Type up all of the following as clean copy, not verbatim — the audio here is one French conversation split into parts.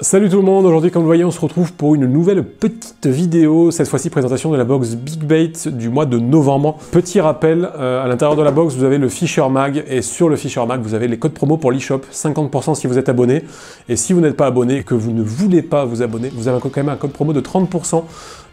Salut tout le monde, aujourd'hui comme vous voyez on se retrouve pour une nouvelle petite vidéo, cette fois-ci présentation de la box Big Bait du mois de novembre. Petit rappel, à l'intérieur de la box vous avez le Fisher Mag et sur le Fisher Mag vous avez les codes promo pour l'eShop, 50% si vous êtes abonné et si vous n'êtes pas abonné et que vous ne voulez pas vous abonner, vous avez quand même un code promo de 30%,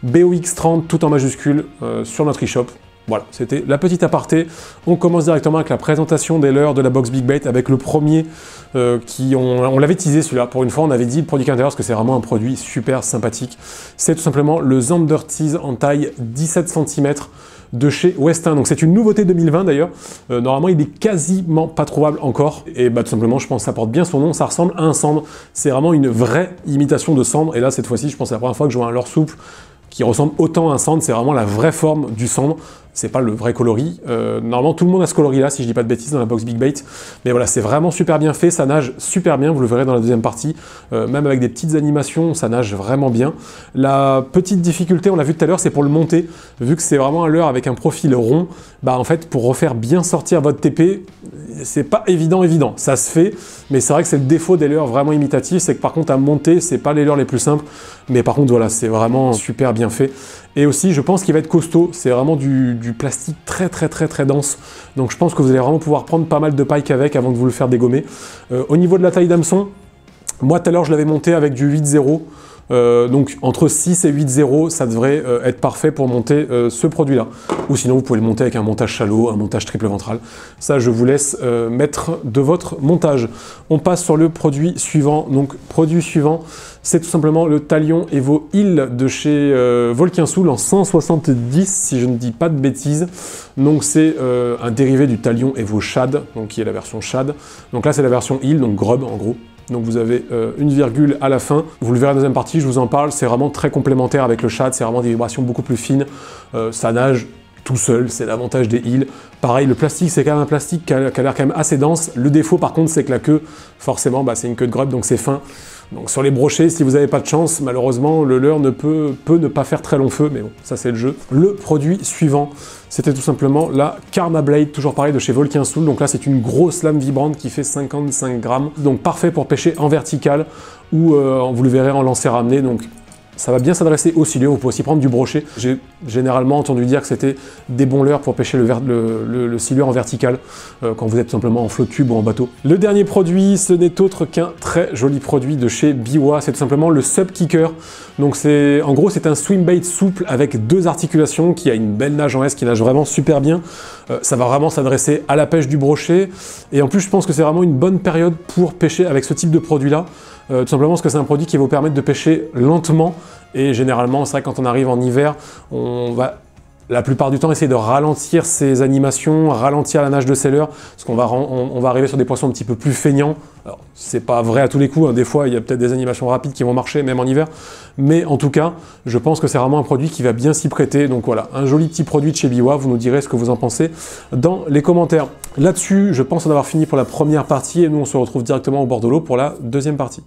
BOX30 tout en majuscule sur notre eShop. Voilà, c'était la petite aparté. On commence directement avec la présentation des leurres de la box Big Bait avec le premier on l'avait teasé celui-là. Pour une fois, on avait dit le produit qui intéresse parce que c'est vraiment un produit super sympathique. C'est tout simplement le Zander Tease en taille 17 cm de chez Westin. Donc c'est une nouveauté 2020 d'ailleurs. Normalement, il est quasiment pas trouvable encore. Et bah tout simplement, je pense que ça porte bien son nom. Ça ressemble à un cendre. C'est vraiment une vraie imitation de cendre. Et là, cette fois-ci, je pense que c'est la première fois que je vois un leurre souple qui ressemble autant à un cendre, c'est vraiment la vraie forme du cendre, c'est pas le vrai coloris. Normalement tout le monde a ce coloris là, si je dis pas de bêtises, dans la box Big Bait, mais voilà, c'est vraiment super bien fait, ça nage super bien, vous le verrez dans la deuxième partie, même avec des petites animations, ça nage vraiment bien. La petite difficulté, on l'a vu tout à l'heure, c'est pour le monter, vu que c'est vraiment un leurre avec un profil rond, bah en fait pour refaire bien sortir votre TP, c'est pas évident, ça se fait, mais c'est vrai que c'est le défaut des leurres vraiment imitatifs, c'est que par contre à monter, c'est pas les leurres les plus simples, mais par contre voilà, c'est vraiment super bien fait. Et aussi, je pense qu'il va être costaud, c'est vraiment du plastique très dense, donc je pense que vous allez vraiment pouvoir prendre pas mal de pike avec avant de vous le faire dégommer. Au niveau de la taille d'hameçon, moi tout à l'heure je l'avais monté avec du 8-0, donc entre 6 et 8-0, ça devrait être parfait pour monter ce produit-là. Ou sinon, vous pouvez le monter avec un montage shallow, un montage triple ventral. Ça, je vous laisse mettre de votre montage. On passe sur le produit suivant. Donc, produit suivant, c'est tout simplement le Talion Evo Hill de chez Volquin-Soul en 170, si je ne dis pas de bêtises. Donc, c'est un dérivé du Talion Evo Shad, donc qui est la version Shad. Donc là, c'est la version Hill, donc grub en gros. Donc vous avez une virgule à la fin, vous le verrez dans la deuxième partie, je vous en parle, c'est vraiment très complémentaire avec le Shad, c'est vraiment des vibrations beaucoup plus fines, ça nage tout seul, c'est l'avantage des Hills. Pareil, le plastique, c'est quand même un plastique qui a l'air quand même assez dense, le défaut par contre c'est que la queue, forcément, bah, c'est une queue de grub, donc c'est fin. Donc sur les brochets, si vous n'avez pas de chance, malheureusement, le leurre peut ne pas faire très long feu, mais bon, ça c'est le jeu. Le produit suivant, c'était tout simplement la Karma Blade, toujours pareil de chez Volquin-Soul. Donc là, c'est une grosse lame vibrante qui fait 55 grammes. Donc parfait pour pêcher en vertical ou vous le verrez en lancer ramené. Donc ça va bien s'adresser aux silures, vous pouvez aussi prendre du brochet. J'ai généralement entendu dire que c'était des bons leurres pour pêcher le silure en vertical, quand vous êtes tout simplement en flot tube ou en bateau. Le dernier produit, ce n'est autre qu'un très joli produit de chez Biwa, c'est tout simplement le Sub Kicker. Donc en gros c'est un swim bait souple avec deux articulations qui a une belle nage en S, qui nage vraiment super bien. Ça va vraiment s'adresser à la pêche du brochet. Et en plus je pense que c'est vraiment une bonne période pour pêcher avec ce type de produit là. Tout simplement parce que c'est un produit qui va vous permettre de pêcher lentement et généralement, c'est vrai que quand on arrive en hiver, on va la plupart du temps essayer de ralentir ses animations, ralentir la nage de ses leurres, parce qu'on va, on va arriver sur des poissons un petit peu plus feignants. Alors, c'est pas vrai à tous les coups, hein. Des fois il y a peut-être des animations rapides qui vont marcher, même en hiver, mais en tout cas, je pense que c'est vraiment un produit qui va bien s'y prêter. Donc voilà, un joli petit produit de chez Biwa, vous nous direz ce que vous en pensez dans les commentaires. Là-dessus, je pense en avoir fini pour la première partie, et nous on se retrouve directement au bord de l'eau pour la deuxième partie.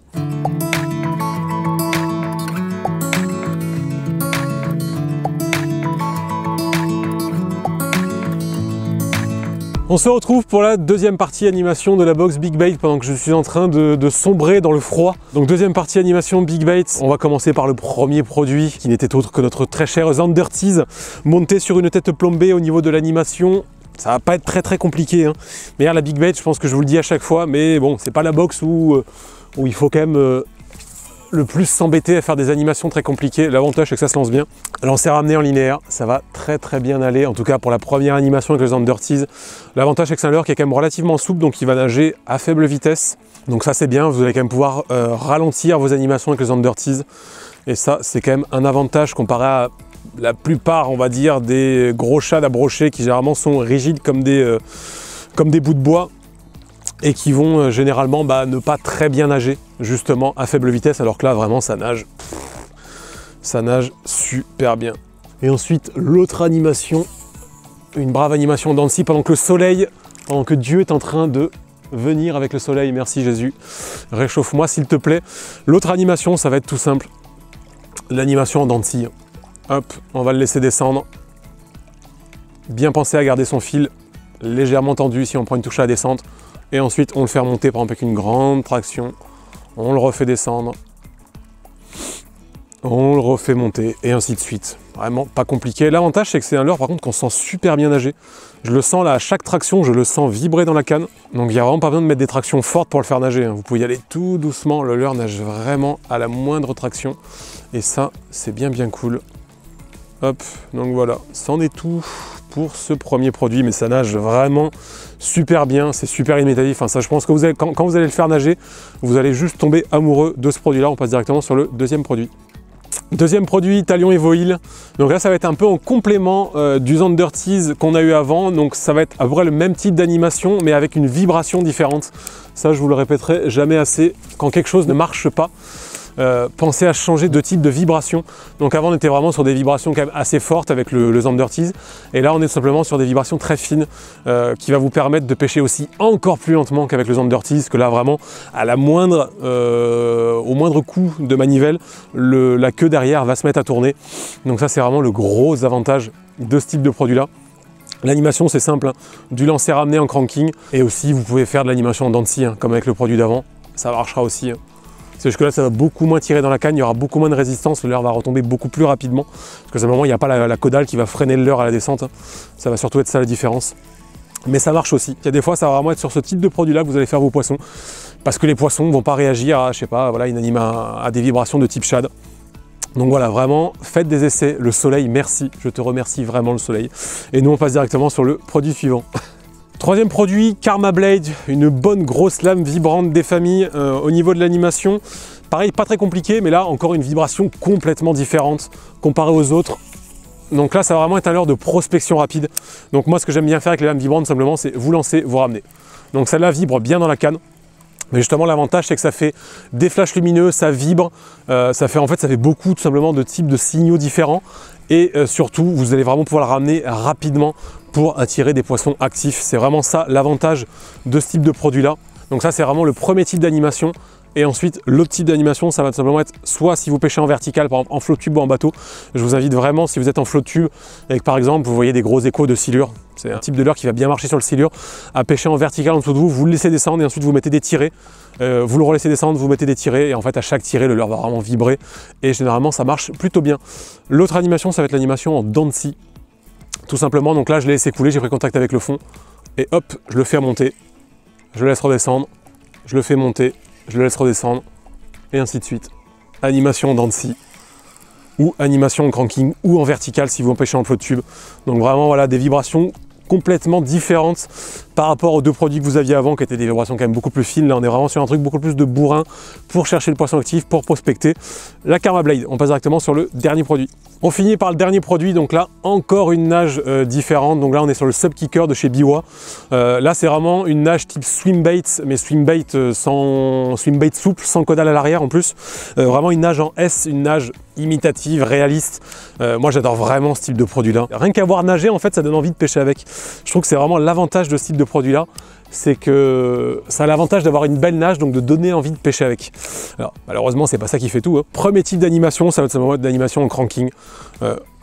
On se retrouve pour la deuxième partie animation de la box Big Bait pendant que je suis en train de sombrer dans le froid. Donc deuxième partie animation Big Bait, on va commencer par le premier produit qui n'était autre que notre très cher Zander Tease monté sur une tête plombée au niveau de l'animation. Ça va pas être très compliqué, hein. Mais la Big Bait, je pense que je vous le dis à chaque fois, mais bon, c'est pas la box où il faut quand même le plus s'embêter à faire des animations très compliquées. L'avantage c'est que ça se lance bien. Lancer ramené en linéaire, ça va très bien aller, en tout cas pour la première animation avec le Zander Tease. L'avantage c'est que c'est un leurre qui est quand même relativement souple, donc il va nager à faible vitesse. Donc ça c'est bien, vous allez quand même pouvoir ralentir vos animations avec le Zander Tease. Et ça c'est quand même un avantage comparé à la plupart, on va dire, des gros shads à brocher qui généralement sont rigides comme des bouts de bois, et qui vont généralement ne pas très bien nager, justement à faible vitesse, alors que là vraiment ça nage super bien. Et ensuite l'autre animation, une brave animation d'Annecy pendant que le soleil, pendant que Dieu est en train de venir avec le soleil, merci Jésus, réchauffe-moi s'il te plaît. L'autre animation, ça va être tout simple, l'animation d'Annecy. Hop, on va le laisser descendre, bien penser à garder son fil légèrement tendu si on prend une touche à la descente. Et ensuite, on le fait remonter par exemple avec une grande traction. On le refait descendre. on le refait monter, et ainsi de suite. Vraiment pas compliqué. L'avantage, c'est que c'est un leurre, par contre, qu'on sent super bien nager. Je le sens là, à chaque traction, je le sens vibrer dans la canne. Donc il n'y a vraiment pas besoin de mettre des tractions fortes pour le faire nager. Vous pouvez y aller tout doucement, le leurre nage vraiment à la moindre traction. Et ça, c'est bien cool. Hop, donc voilà, c'en est tout pour ce premier produit, mais ça nage vraiment super bien, c'est super imitatif. Enfin, ça, je pense que quand vous allez le faire nager, vous allez juste tomber amoureux de ce produit-là. On passe directement sur le deuxième produit. Deuxième produit, Talion Evoil. Donc là, ça va être un peu en complément du Zandertees qu'on a eu avant. Donc ça va être à peu près le même type d'animation, mais avec une vibration différente. Ça, je vous le répéterai jamais assez. Quand quelque chose ne marche pas, pensez à changer de type de vibration. Donc avant on était vraiment sur des vibrations quand même assez fortes avec le Zandertees, et là on est tout simplement sur des vibrations très fines qui va vous permettre de pêcher aussi encore plus lentement qu'avec le Zandertees, que là vraiment à la moindre, au moindre coup de manivelle, la queue derrière va se mettre à tourner. Donc ça c'est vraiment le gros avantage de ce type de produit là. L'animation c'est simple, hein, du lancer ramené en cranking, et aussi vous pouvez faire de l'animation en dents de scie, hein, comme avec le produit d'avant, ça marchera aussi. Hein. C'est juste que là, ça va beaucoup moins tirer dans la canne, il y aura beaucoup moins de résistance, le leurre va retomber beaucoup plus rapidement. Parce que simplement, il n'y a pas la caudale qui va freiner le leurre à la descente. Ça va surtout être ça la différence. Mais ça marche aussi. Il y a des fois, ça va vraiment être sur ce type de produit-là que vous allez faire vos poissons. Parce que les poissons ne vont pas réagir à, je sais pas, voilà, à des vibrations de type shad. Donc voilà, vraiment, faites des essais. Le soleil, merci. Je te remercie vraiment, le soleil. Et nous, on passe directement sur le produit suivant. Troisième produit, Karma Blade, une bonne grosse lame vibrante des familles. Au niveau de l'animation, pareil, pas très compliqué, mais là encore une vibration complètement différente comparée aux autres. Donc là, ça va vraiment être un leurre de prospection rapide. Donc moi, ce que j'aime bien faire avec les lames vibrantes, simplement, c'est vous lancer, vous ramener. Donc celle-là vibre bien dans la canne. Mais justement, l'avantage, c'est que ça fait des flashs lumineux, ça vibre, ça fait beaucoup tout simplement de types de signaux différents. Et surtout, vous allez vraiment pouvoir le ramener rapidement pour attirer des poissons actifs. C'est vraiment ça l'avantage de ce type de produit-là. Donc ça, c'est vraiment le premier type d'animation. Et ensuite, l'autre type d'animation, ça va tout simplement être soit si vous pêchez en vertical, par exemple en flotte tube ou en bateau. Je vous invite vraiment, si vous êtes en flotte tube, et que par exemple, vous voyez des gros échos de silure, c'est un type de leurre qui va bien marcher sur le silure, à pêcher en vertical en dessous de vous, vous le laissez descendre et ensuite vous mettez des tirés. Vous le relaissez descendre, vous mettez des tirés, et en fait à chaque tiré, le leurre va vraiment vibrer. Et généralement, ça marche plutôt bien. L'autre animation, ça va être l'animation en dents de scie. Tout simplement, donc là, je l'ai laissé couler, j'ai pris contact avec le fond, et hop, je le fais monter, je le laisse redescendre, je le fais monter, je le laisse redescendre, et ainsi de suite. Animation en dents de scie, ou animation en cranking, ou en vertical si vous pêchez en flotte tube. Donc vraiment, voilà, des vibrations complètement différentes par rapport aux deux produits que vous aviez avant, qui étaient des vibrations quand même beaucoup plus fines. Là, on est vraiment sur un truc beaucoup plus de bourrin pour chercher le poisson actif, pour prospecter. La Karma Blade, on passe directement sur le dernier produit. On finit par le dernier produit, donc là, encore une nage différente. Donc là, on est sur le Sub Kicker de chez Biwa. Là, c'est vraiment une nage type swim bait, mais swim bait souple, sans caudale à l'arrière en plus. Vraiment une nage en S, une nage imitative, réaliste. Moi, j'adore vraiment ce type de produit-là. Rien qu'à voir nager, en fait, ça donne envie de pêcher avec. Je trouve que c'est vraiment l'avantage de ce type de produit-là. C'est que ça a l'avantage d'avoir une belle nage, donc de donner envie de pêcher avec. Alors, malheureusement, c'est pas ça qui fait tout. Hein. Premier type d'animation, ça va être simplement d'animation en cranking.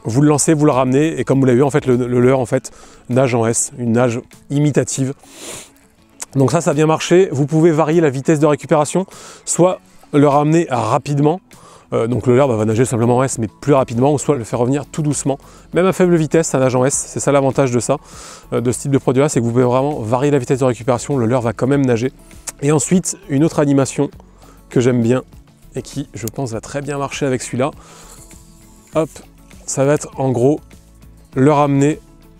Vous le lancez, vous le ramenez, et comme vous l'avez vu, en fait, le leurre, en fait, nage en S, une nage imitative. Donc ça vient marcher. Vous pouvez varier la vitesse de récupération, soit le ramener rapidement. Donc le leurre va nager simplement en S, mais plus rapidement, ou soit le faire revenir tout doucement. Même à faible vitesse, ça nage en S. C'est ça l'avantage de ça, de ce type de produit-là, c'est que vous pouvez vraiment varier la vitesse de récupération. Le leurre va quand même nager. Et ensuite, une autre animation que j'aime bien et qui, je pense, va très bien marcher avec celui-là. Hop, ça va être en gros le ramener,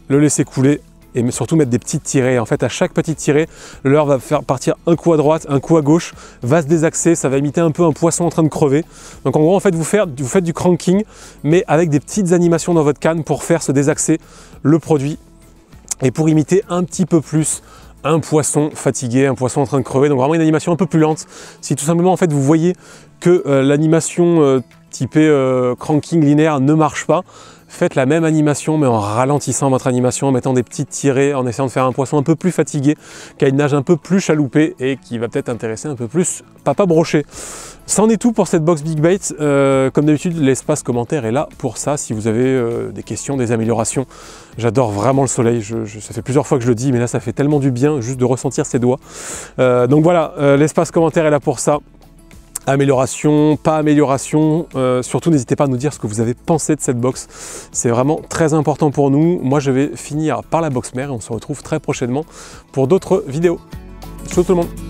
le laisser couler, et surtout mettre des petites tirées. En fait, à chaque petite tirée, le leurre va faire partir un coup à droite, un coup à gauche, va se désaxer, ça va imiter un peu un poisson en train de crever. Donc en gros, en fait, vous faites du cranking, mais avec des petites animations dans votre canne pour faire se désaxer le produit et pour imiter un petit peu plus un poisson fatigué, un poisson en train de crever. Donc vraiment une animation un peu plus lente. Si tout simplement, en fait, vous voyez que l'animation typée cranking linéaire ne marche pas, faites la même animation mais en ralentissant votre animation, en mettant des petites tirées, en essayant de faire un poisson un peu plus fatigué, qui a une nage un peu plus chaloupée et qui va peut-être intéresser un peu plus Papa Brochet. C'en est tout pour cette box Big Bait. Comme d'habitude, l'espace commentaire est là pour ça. Si vous avez des questions, des améliorations, j'adore vraiment le soleil. Ça fait plusieurs fois que je le dis, mais là ça fait tellement du bien juste de ressentir ses doigts. Donc voilà, l'espace commentaire est là pour ça. Amélioration, pas amélioration, surtout n'hésitez pas à nous dire ce que vous avez pensé de cette box. C'est vraiment très important pour nous. Moi je vais finir par la box mère et on se retrouve très prochainement pour d'autres vidéos. Ciao tout le monde!